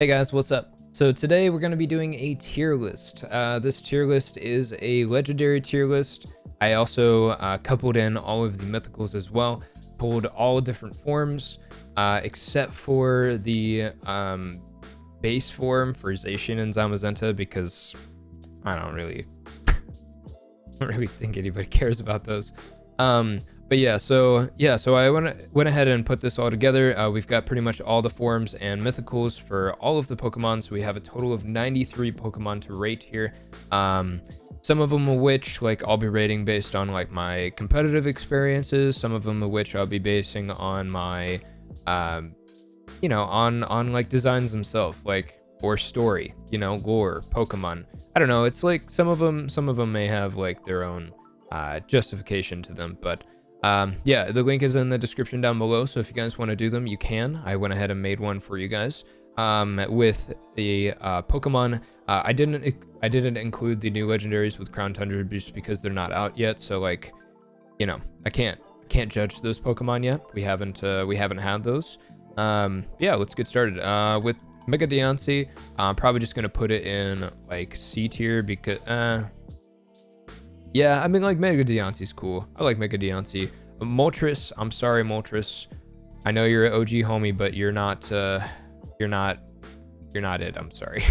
Hey guys, what's up? So today we're going to be doing a tier list. This tier list is a legendary tier list. I also coupled in all of the mythicals as well, pulled all different forms, except for the base form for Zacian and Zamazenta, because I don't really think anybody cares about those. But so I went ahead and put this all together. We've got pretty much all the forms and mythicals for all of the Pokemon, so we have a total of 93 Pokemon to rate here. Some of them of which I'll be rating based on my competitive experiences. Some of them of which I'll be basing on my on designs themselves, or story, lore, Pokemon. I don't know. It's some of them may have their own justification to them, but the link is in the description down below, so if you guys want to do them, you can. I went ahead and made one for you guys with the Pokemon. I didn't include the new legendaries with Crown Tundra just because they're not out yet, so I can't judge those Pokemon yet. We haven't had those. Let's get started with Mega Deoxys. I'm probably just gonna put it in C tier because yeah, I mean, Mega Deoxys is cool. I like Mega Deoxys. Moltres, I'm sorry, Moltres. I know you're an OG homie, but you're not it. I'm sorry.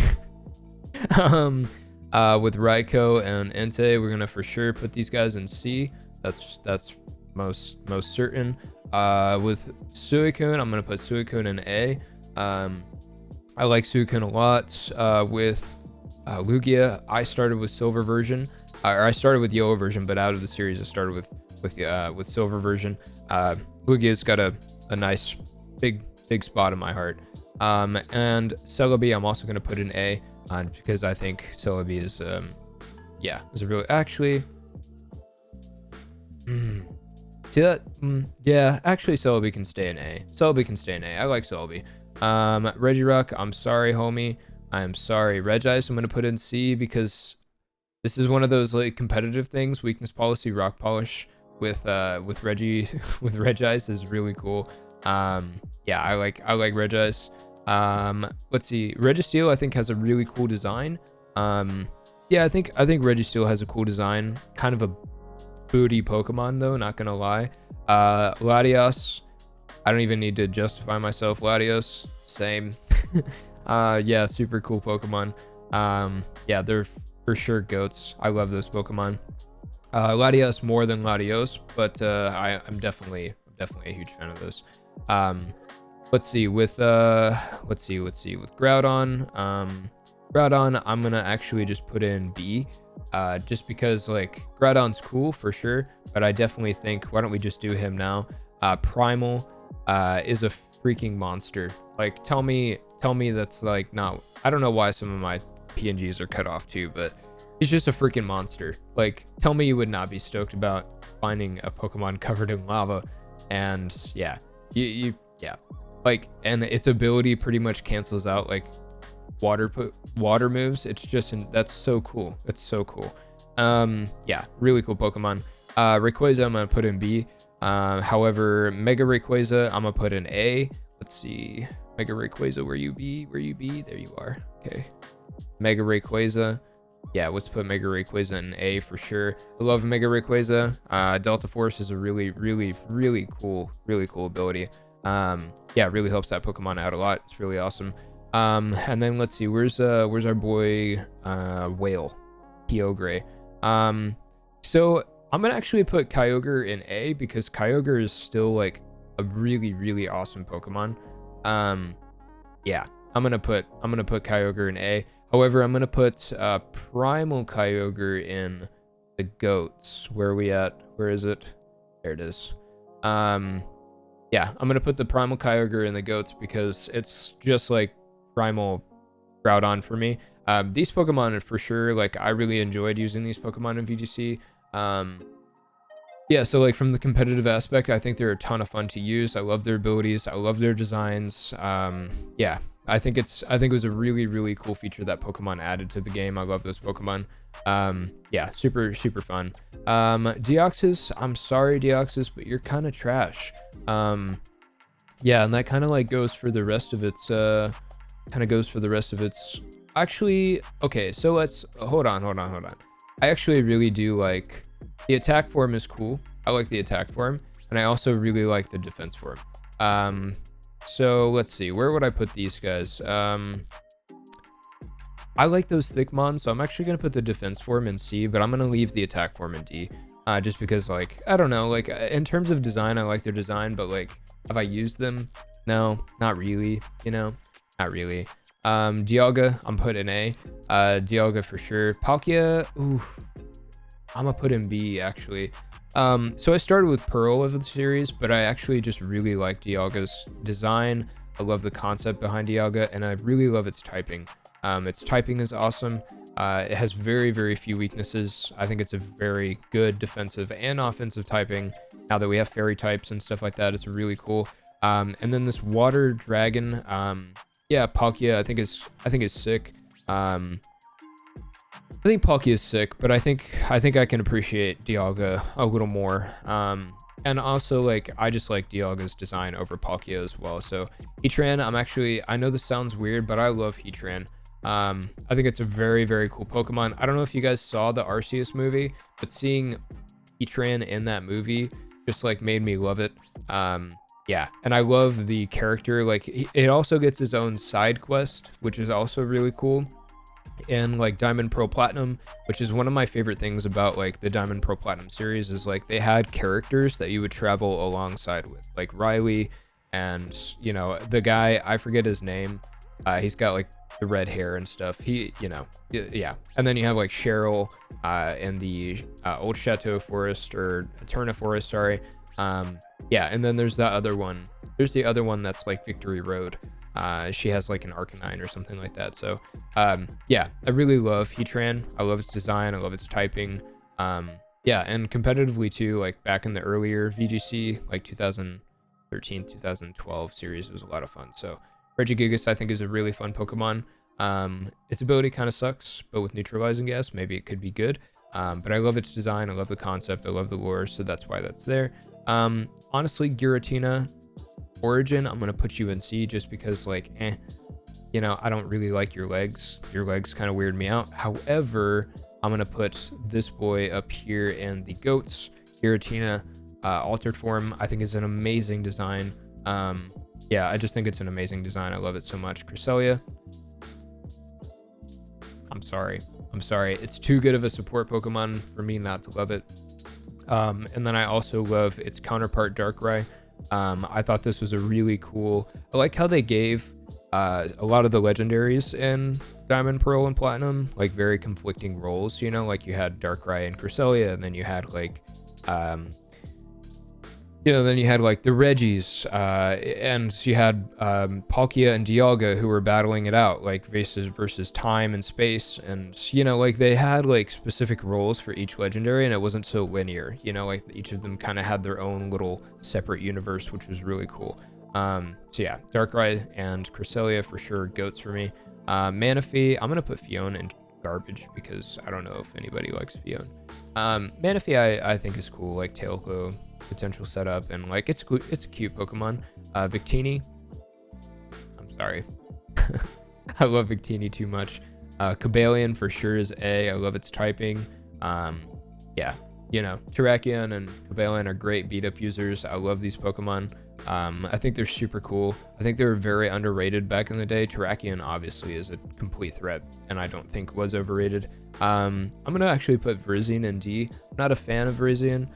With Raikou and Entei, we're gonna for sure put these guys in C. That's most certain. With Suicune, I'm gonna put Suicune in A. I like Suicune a lot. With Lugia, I started with Silver version. Or I started with Yellow version, but out of the series I started with Silver version. Lugia's got a nice big spot in my heart. And Celebi I'm also gonna put in A, because I think Celebi is a really actually actually Celebi can stay in A. I like Celebi. Regirock, I'm sorry, homie. I'm sorry. Regice, I'm gonna put in C because this is one of those competitive things. Weakness policy, rock polish with Regice is really cool. I like Regice. Let's see. Registeel I think has a really cool design. I think Registeel has a cool design. Kind of a booty Pokemon though, not gonna lie. Latios, I don't even need to justify myself. Latios, same. Super cool Pokemon. They're for sure goats. I love those Pokemon. Latios more than Latios, but I'm definitely a huge fan of those. Let's see with Groudon. Groudon I'm gonna actually just put in B, just because Groudon's cool for sure, but I definitely think, why don't we just do him now? Primal is a freaking monster. Tell me that's not, I don't know why some of my PNGs are cut off too, but he's just a freaking monster. Tell me you would not be stoked about finding a Pokemon covered in lava. And and its ability pretty much cancels out water moves. It's just that's so cool. It's so cool. Really cool Pokemon. Rayquaza I'm gonna put in B. However, Mega Rayquaza I'm gonna put in A. Let's see, Mega Rayquaza, where you be? There you are. Okay. Mega Rayquaza. Yeah, let's put Mega Rayquaza in A for sure. I love Mega Rayquaza. Delta Force is a really cool ability. Really helps that Pokemon out a lot. It's really awesome. And then let's see, where's our boy Whale, Kyogre. So I'm gonna actually put Kyogre in A because Kyogre is still a really awesome Pokemon. I'm gonna put Kyogre in A. However, I'm gonna put Primal Kyogre in the goats. Where are we at? Where is it? There it is. I'm gonna put the Primal Kyogre in the goats because it's just Primal Groudon for me. These Pokemon are for sure, I really enjoyed using these Pokemon in VGC. So from the competitive aspect, I think they're a ton of fun to use. I love their abilities. I love their designs. I think it was a really cool feature that Pokemon added to the game. I love those Pokemon. Super fun. Deoxys, I'm sorry, Deoxys, but you're kind of trash. And that kind of goes for the rest of its kind of goes for the rest of its. Actually, okay, so let's hold on. I actually really do like the attack form is cool. I like the attack form, and I also really like the defense form. So let's see, where would I put these guys? I like those Thickmon, so I'm actually gonna put the defense form in C, but I'm gonna leave the attack form in D. Just because, like, I don't know, like, in terms of design, I like their design, but like, have I used them? No, not really, you know, not really. Dialga, I'm putting A. Dialga for sure. Palkia, oof, I'm gonna put in B actually. So I started with Pearl of the series, but I actually just really like Dialga's design. I love the concept behind Dialga, and I really love its typing. Its typing is awesome. It has very, very few weaknesses. I think it's a very good defensive and offensive typing. Now that we have fairy types and stuff like that, it's really cool. And then this water dragon, yeah, Palkia, I think is sick. I think Palkia is sick, but I think I can appreciate Dialga a little more. And also, like, I just like Dialga's design over Palkia as well. So Heatran, I know this sounds weird, but I love Heatran. I think it's a very, very cool Pokemon. I don't know if you guys saw the Arceus movie, but seeing Heatran in that movie just like made me love it. Yeah, and I love the character. Like, it also gets its own side quest, which is also really cool. And like Diamond, Pearl, Platinum, which is one of my favorite things about like the Diamond, Pearl, Platinum series, is like they had characters that you would travel alongside with, like Riley, and you know, the guy, I forget his name, he's got like the red hair and stuff, he, you know, yeah. And then you have like Cheryl in the Old Chateau Forest, or Eterna Forest, sorry. Yeah, and then there's the other one that's like Victory Road. She has like an Arcanine or something like that. So yeah, I really love Heatran. I love its design, I love its typing. Yeah, and competitively too, like back in the earlier VGC, like 2013 2012 series, was a lot of fun. So Regigigas, I think, is a really fun Pokemon. Its ability kind of sucks, but with neutralizing gas, maybe it could be good. But I love its design, I love the concept, I love the lore, so that's why that's there. Honestly, Giratina Origin, I'm gonna put you in C, just because, like, you know, I don't really like your legs. Your legs kind of weird me out. However, I'm gonna put this boy up here in the goats. Giratina altered form, I think, is an amazing design. Yeah, I just think it's an amazing design. I love it so much. Cresselia, I'm sorry, it's too good of a support Pokemon for me not to love it. And then I also love its counterpart, Darkrai. I thought this was a really cool, I like how they gave a lot of the legendaries in Diamond, Pearl, and Platinum like very conflicting roles, you know, like you had Darkrai and Cresselia, and then you had like you know, then you had like the Reggies, and you had Palkia and Dialga, who were battling it out, like versus time and space, and you know, like they had like specific roles for each legendary, and it wasn't so linear, you know, like each of them kind of had their own little separate universe, which was really cool. So yeah, Darkrai and Cresselia for sure, goats for me. Manaphy, I'm gonna put Fiona in garbage because I don't know if anybody likes Fiona. Manaphy, I think is cool, like tail glow potential setup, and like it's a cute Pokemon. Victini, I'm sorry, I love Victini too much. Cobalion for sure is A. I love its typing. Yeah, you know, Terrakion and Cobalion are great beat up users. I love these Pokemon. I think they're super cool. I think they were very underrated back in the day. Terrakion obviously is a complete threat, and I don't think was overrated. I'm gonna actually put Virizion in D. I'm not a fan of Virizion.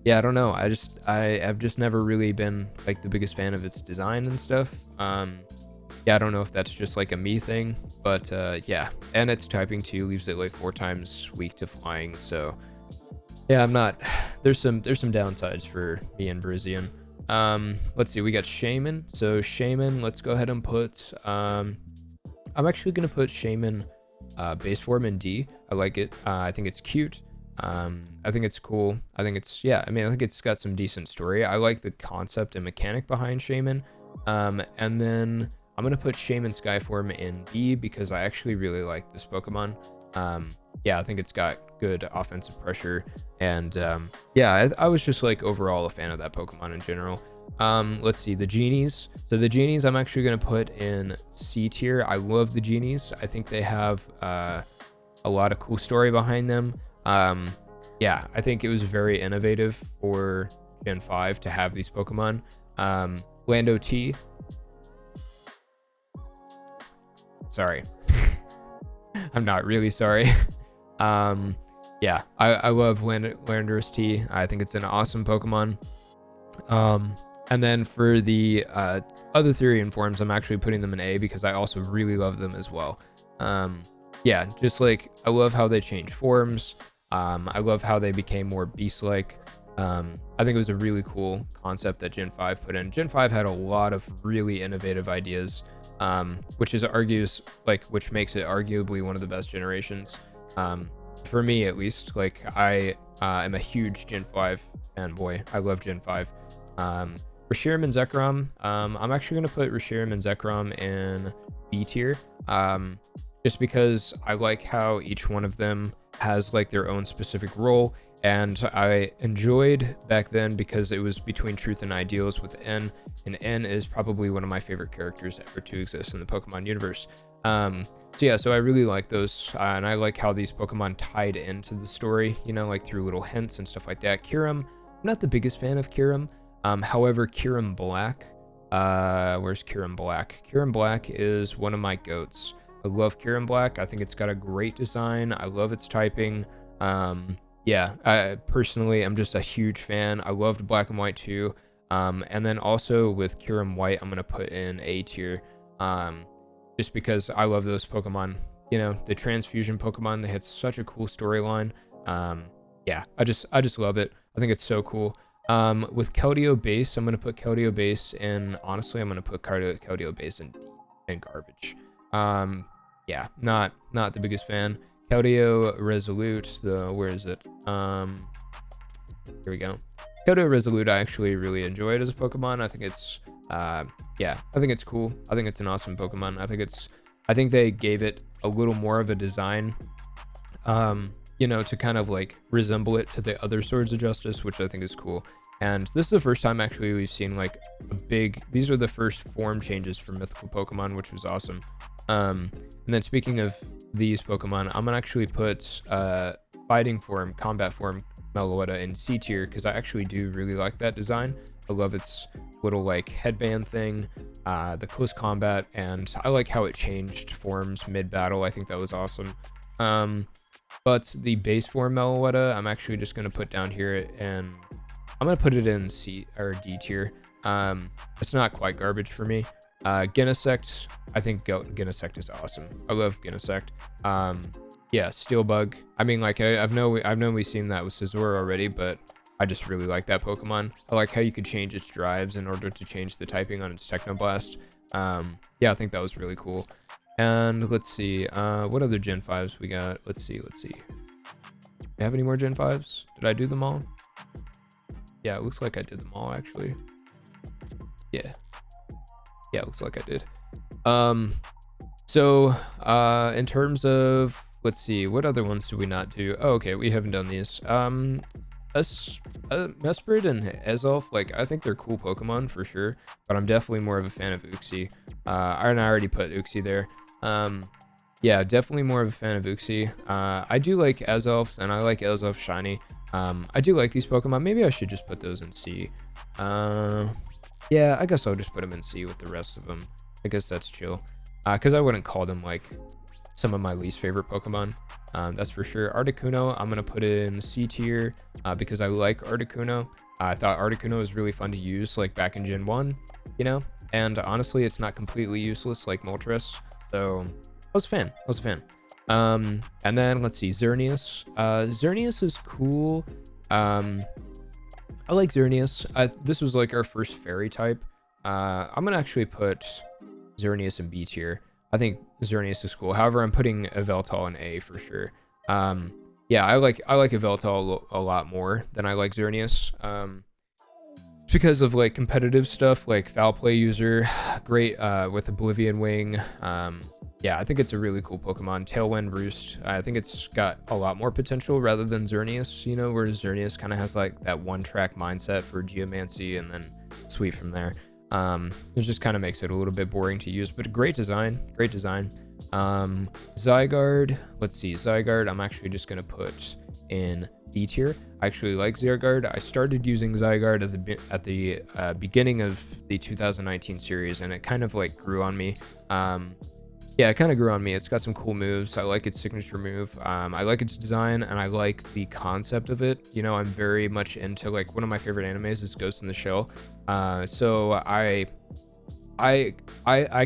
Yeah, I don't know. I've just never really been like the biggest fan of its design and stuff. Yeah, I don't know if that's just like a me thing, but yeah, and its typing too leaves it like 4 times weak to flying. So yeah, I'm not. There's some downsides for me and Virizion. Let's see, we got Shaymin. So Shaymin, let's go ahead and put. I'm actually gonna put Shaymin base form in D. I like it. I think it's cute. I think it's cool. I think it's, yeah, I mean, I think it's got some decent story. I like the concept and mechanic behind Shaymin. And then I'm gonna put Shaymin Skyform in B because I actually really like this Pokemon. Yeah, I think it's got good offensive pressure, and yeah, I was just like overall a fan of that Pokemon in general. Let's see, the Genies. So the Genies I'm actually going to put in C tier. I love the Genies. I think they have a lot of cool story behind them. Yeah, I think it was very innovative for Gen 5 to have these Pokemon. Lando T. Sorry. I'm not really sorry. Yeah, I love Landorus T. I think it's an awesome Pokemon. And then for the other Therian forms, I'm actually putting them in A because I also really love them as well. Yeah, just like I love how they change forms. I love how they became more beast-like. I think it was a really cool concept that Gen 5 put in. Gen 5 had a lot of really innovative ideas, which makes it arguably one of the best generations. For me, at least. Like, I am a huge Gen 5 fanboy. I love Gen 5. Reshiram and Zekrom. I'm actually going to put Reshiram and Zekrom in B tier. Just because I like how each one of them has like their own specific role, and I enjoyed back then because it was between truth and ideals with N, and N is probably one of my favorite characters ever to exist in the Pokemon universe. So yeah, so I really like those, and I like how these Pokemon tied into the story, you know, like through little hints and stuff like that. Kyurem, I'm not the biggest fan of Kyurem. However, Kyurem Black, where's Kyurem Black? Kyurem Black is one of my goats. I love Kyurem Black. I think it's got a great design. I love its typing. Yeah, I personally, I'm just a huge fan. I loved Black and White too. And then also with Kyurem White, I'm gonna put in A tier, just because I love those Pokemon. You know, the transfusion Pokemon. They had such a cool storyline. Yeah, I just love it. I think it's so cool. With Keldeo Base, I'm gonna put Keldeo Base in. Honestly, I'm gonna put Keldeo Base in D and garbage. Yeah, not the biggest fan. Keldeo Resolute, where is it? Here we go. Keldeo Resolute, I actually really enjoy it as a Pokemon. I think it's, yeah, I think it's cool. I think it's an awesome Pokemon. I think they gave it a little more of a design, you know, to kind of like resemble it to the other Swords of Justice, which I think is cool. And this is the first time actually we've seen like these are the first form changes for mythical Pokemon, which was awesome. And then speaking of these Pokemon, I'm gonna actually put fighting form, combat form Meloetta in C tier because I actually do really like that design. I love its little like headband thing, the close combat, and I like how it changed forms mid-battle. I think that was awesome. But the base form Meloetta, I'm actually just gonna put down here, and I'm gonna put it in C or D tier. It's not quite garbage for me. Genesect, I think Genesect is awesome. I love Genesect. Yeah, Steelbug. I mean, like I've known we've seen that with Scizor already, but I just really like that Pokemon. I like how you could change its drives in order to change the typing on its Technoblast. Yeah, I think that was really cool. And let's see, what other Gen 5s we got? Let's see. Do you have any more Gen 5s? Did I do them all? Yeah, it looks like I did them all actually. Yeah, it looks like I did. So in terms of, let's see, what other ones do we not do? Oh, okay, we haven't done these. Mesprit and Azelf, like, I think they're cool Pokemon for sure, but I'm definitely more of a fan of Uxie. And I already put Uxie there. Yeah, definitely more of a fan of Uxie. I do like Azelf, and I like Azelf Shiny. I do like these Pokemon. Maybe I should just put those in C. Yeah, I guess I'll just put them in C with the rest of them. I guess that's chill. Because I wouldn't call them, like, some of my least favorite Pokemon. That's for sure. Articuno, I'm going to put it in C tier because I like Articuno. I thought Articuno was really fun to use, like, back in Gen 1, you know? And honestly, it's not completely useless like Moltres. So, I was a fan. And then, let's see, Xerneas. Xerneas is cool. I like Xerneas. This was like our first fairy type. I'm gonna actually put Xerneas in B tier. I think Xerneas is cool. However, I'm putting Yveltal in A for sure. Yeah, I like Yveltal a lot more than I like Xerneas. Because of like competitive stuff, like foul play user, great with Oblivion Wing. Yeah, I think it's a really cool Pokemon. Tailwind Roost, I think it's got a lot more potential rather than Xerneas, you know, where Xerneas kind of has like that one-track mindset for Geomancy and then sweet from there. It just kind of makes it a little bit boring to use, but great design, great design. Zygarde, let's see, Zygarde, I'm actually just going to put in B tier. I actually like Zygarde. I started using Zygarde at the beginning of the 2019 series, and it kind of like grew on me. Yeah, it kind of grew on me. It's got some cool moves. I like its signature move. I like its design, and I like the concept of it. You know, I'm very much into, like, one of my favorite animes is Ghost in the Shell. So I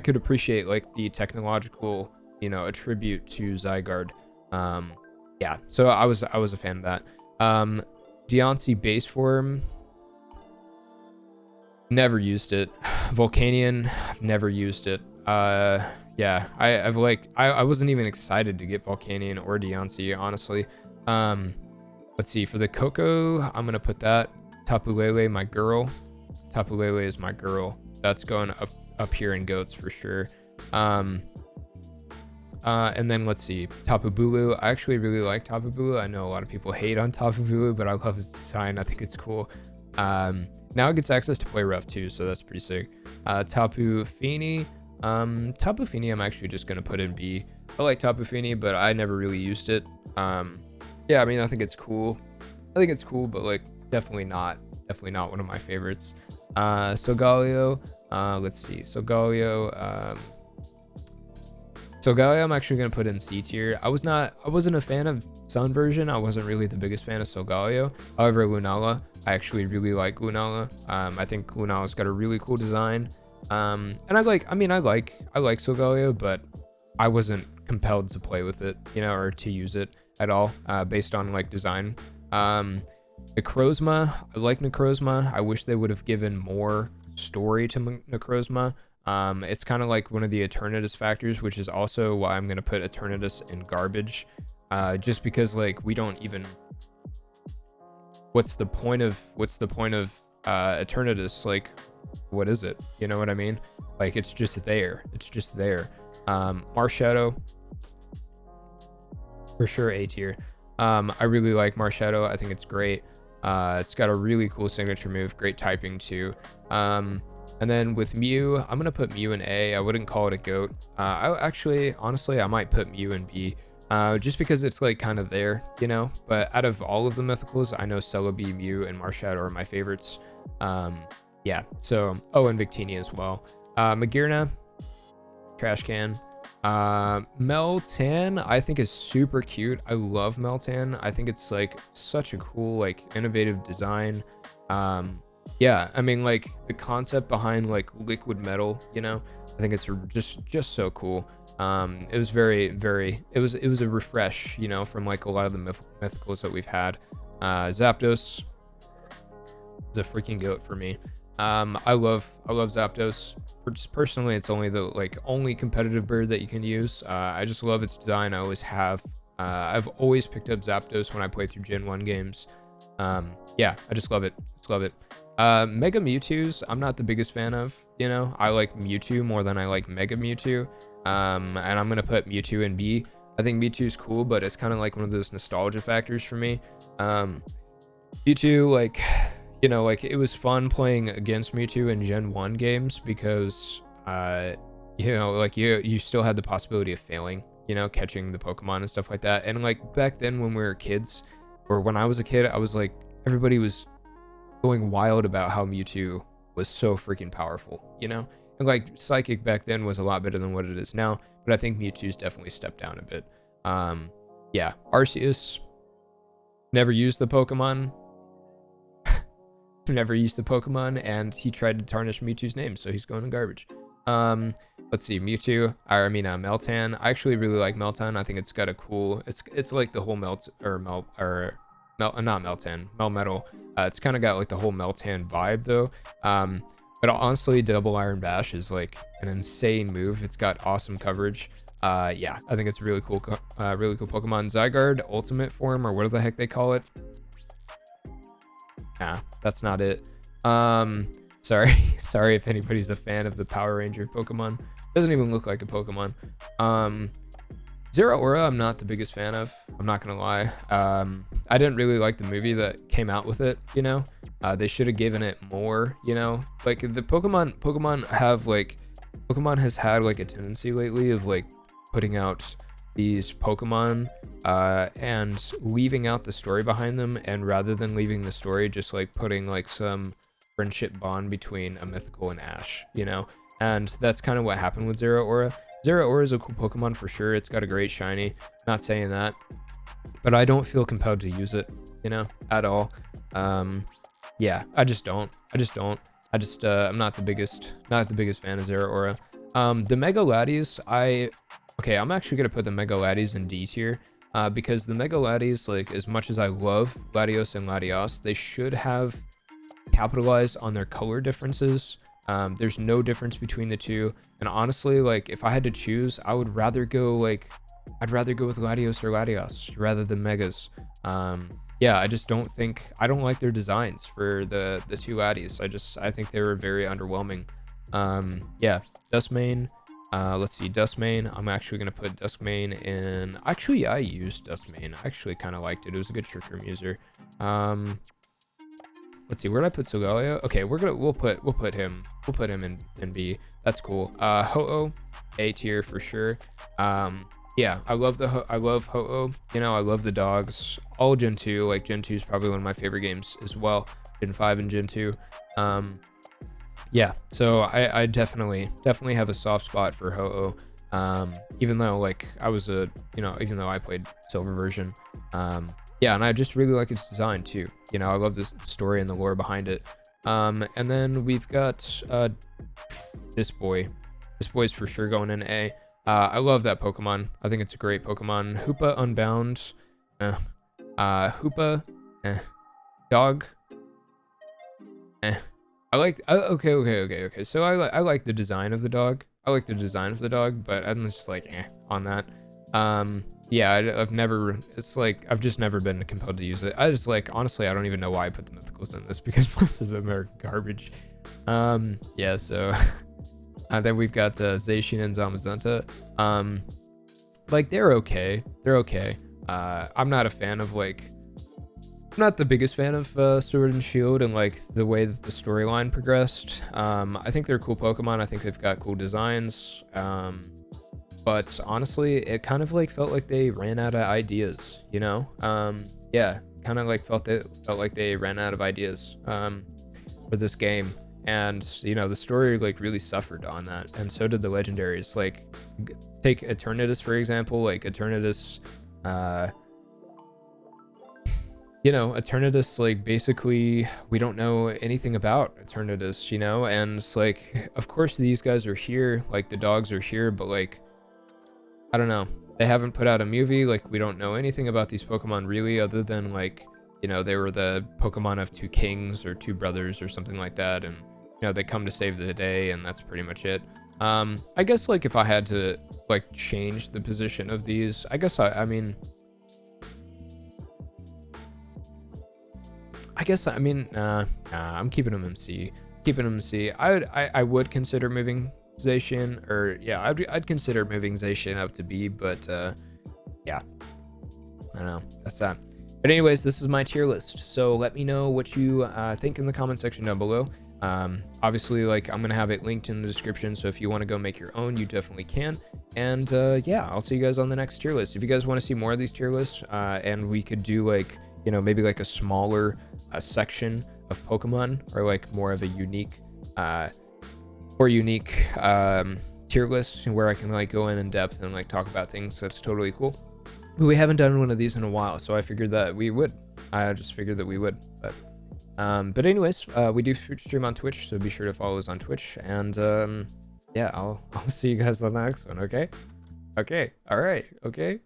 could appreciate like the technological, you know, attribute to Zygarde. Yeah, so I was a fan of that. Deoxys base form, never used it. Volcanion, never used it. Yeah, I wasn't even excited to get Volcanion or Deoxys, honestly. Let's see, for the Coco, I'm gonna put that Tapu Lele, my girl. Tapu Lele is my girl. That's going up here in goats for sure. And then let's see, Tapu Bulu. I actually really like Tapu Bulu. I know a lot of people hate on Tapu Bulu, but I love his design. I think it's cool. Now it gets access to play rough too, so that's pretty sick. Tapu Fini. Tapu Fini I'm actually just gonna put in B. I like Tapu Fini, but I never really used it. Yeah, I mean, I think it's cool. But like definitely not one of my favorites. Solgaleo. Let's see, Solgaleo. Solgaleo I'm actually gonna put in C tier. I wasn't a fan of Sun version. I wasn't really the biggest fan of Solgaleo. However, Lunala, I actually really like Lunala. I think Lunala's got a really cool design. And I like Solgaleo, but I wasn't compelled to play with it, you know, or to use it at all, based on like design. Necrozma, I like Necrozma. I wish they would have given more story to Necrozma. It's kind of like one of the Eternatus factors, which is also why I'm gonna put Eternatus in garbage. Just because like we don't even. What's the point of Eternatus? Like, what is it? You know what I mean? Like, it's just there. Marshadow, for sure A tier. I really like Marshadow. I think it's great. It's got a really cool signature move, great typing too. And then with Mew, I'm gonna put Mew in A. I wouldn't call it a goat. Honestly, I might put Mew in B. Just because it's like kind of there, you know. But out of all of the mythicals, I know Celebi, Mew, and Marshadow are my favorites. Yeah. So, and Victini as well. Magearna, trash can. Meltan, I think is super cute. I love Meltan. I think it's like such a cool, like, innovative design. Yeah, I mean, like, the concept behind like liquid metal, you know, I think it's just so cool. It was it was a refresh, you know, from like a lot of the mythicals that we've had. Zapdos is a freaking goat for me. I love Zapdos. Just personally, it's only the only competitive bird that you can use. I just love its design. I always have. I've always picked up Zapdos when I play through Gen 1 games. Yeah, I just love it. Mega Mewtwo's I'm not the biggest fan of, you know. I like Mewtwo more than I like Mega Mewtwo. And I'm gonna put Mewtwo in B. I think Mewtwo's cool, but it's kind of like one of those nostalgia factors for me. Mewtwo, like, you know, like, it was fun playing against Mewtwo in Gen 1 games because, you know, like, you still had the possibility of failing, you know, catching the Pokemon and stuff like that. And like back then when we were kids, or when I was a kid, I was like, everybody was going wild about how Mewtwo was so freaking powerful, you know? And like, Psychic back then was a lot better than what it is now, but I think Mewtwo's definitely stepped down a bit. Yeah, Arceus, never used the Pokemon. Never used the Pokemon, and he tried to tarnish Mewtwo's name, so he's going in garbage. Let's see, Meltan. I actually really like Meltan. I think it's got a cool. It's like the whole Melmetal. It's kind of got like the whole Meltan vibe though. But honestly, Double Iron Bash is like an insane move. It's got awesome coverage. Yeah, I think it's really cool. Really cool Pokemon. Zygarde Ultimate Form, or whatever the heck they call it. Nah, that's not it. Sorry if anybody's a fan of the Power Ranger Pokemon. Doesn't even look like a Pokemon. Zeraora, I'm not the biggest fan of. I'm not gonna lie. I didn't really like the movie that came out with it, you know. They should have given it more, you know? Like the Pokemon have like, Pokemon has had like a tendency lately of like putting out these Pokemon and leaving out the story behind them, and rather than leaving the story, just like putting like some friendship bond between a mythical and Ash, you know? And that's kind of what happened with Zeraora. Zeraora is a cool Pokemon for sure. It's got a great shiny. Not saying that, but I don't feel compelled to use it, you know, at all. Yeah, I just don't. I'm not the biggest fan of Zeraora. The Mega Latios, I'm actually gonna put the Mega Latios in D tier, because the Mega Latios, like, as much as I love Latios and Latios, they should have capitalized on their color differences. There's no difference between the two, and honestly, like, if I had to choose, I'd rather go with Latios or Latios rather than Megas. Yeah, I don't like their designs for the two Latios. I think they were very underwhelming. Yeah, Duskmane. Let's see, Duskmane. I'm actually gonna put Duskmane in. Actually, I used Duskmane. I actually kind of liked it. It was a good trick-room user. Let's see, where did I put Solgaleo? Okay, we'll put him in B. That's cool. Ho-Oh, A tier for sure. Yeah, I love Ho-Oh. You know, I love the dogs. All Gen 2, like Gen 2 is probably one of my favorite games as well. Gen 5 and Gen 2. Yeah, so I definitely have a soft spot for Ho-Oh. Even though like even though I played Silver version. Yeah, and I just really like its design too. You know, I love the story and the lore behind it. And then we've got this boy. This boy's for sure going in A. I love that Pokemon. I think it's a great Pokemon. Hoopa Unbound. Hoopa. Dog. Okay. So I like the design of the dog. But I'm just like on that. Yeah, I've just never been compelled to use it. Honestly, I don't even know why I put the Mythicals in this, because most of them are garbage. Yeah, so then we've got Zacian and Zamazenta. Like, they're okay. I'm not the biggest fan of Sword and Shield and like the way that the storyline progressed. I think they're cool Pokemon. I think they've got cool designs. But honestly, it kind of like felt like they ran out of ideas, you know? Yeah, kind of like felt like they ran out of ideas for this game. And, you know, the story like really suffered on that, and so did the legendaries. Like, take Eternatus, for example. Like, Eternatus, you know, Eternatus, like, basically, we don't know anything about Eternatus, you know? And, like, of course, these guys are here, like, the dogs are here, but, like, I don't know. They haven't put out a movie. Like, we don't know anything about these Pokemon really, other than like, you know, they were the Pokemon of two kings or two brothers or something like that, and you know, they come to save the day, and that's pretty much it. I guess like if I had to like change the position of these, I guess I mean nah, I'm keeping them in C. I would consider moving Zacian, or yeah, I'd consider moving Zacian up to B, but yeah, I don't know, that's that. But anyways, this is my tier list, so let me know what you think in the comment section down below. Obviously, like, I'm gonna have it linked in the description, so if you want to go make your own, you definitely can. And yeah, I'll see you guys on the next tier list. If you guys want to see more of these tier lists, and we could do like, you know, maybe like a smaller section of Pokemon, or like more of a unique tier list where I can like go in depth and like talk about things, that's totally cool. But we haven't done one of these in a while, so I figured that we would. But anyways, we do stream on Twitch, so be sure to follow us on Twitch. And yeah, I'll see you guys on the next one. Okay. All right. Okay.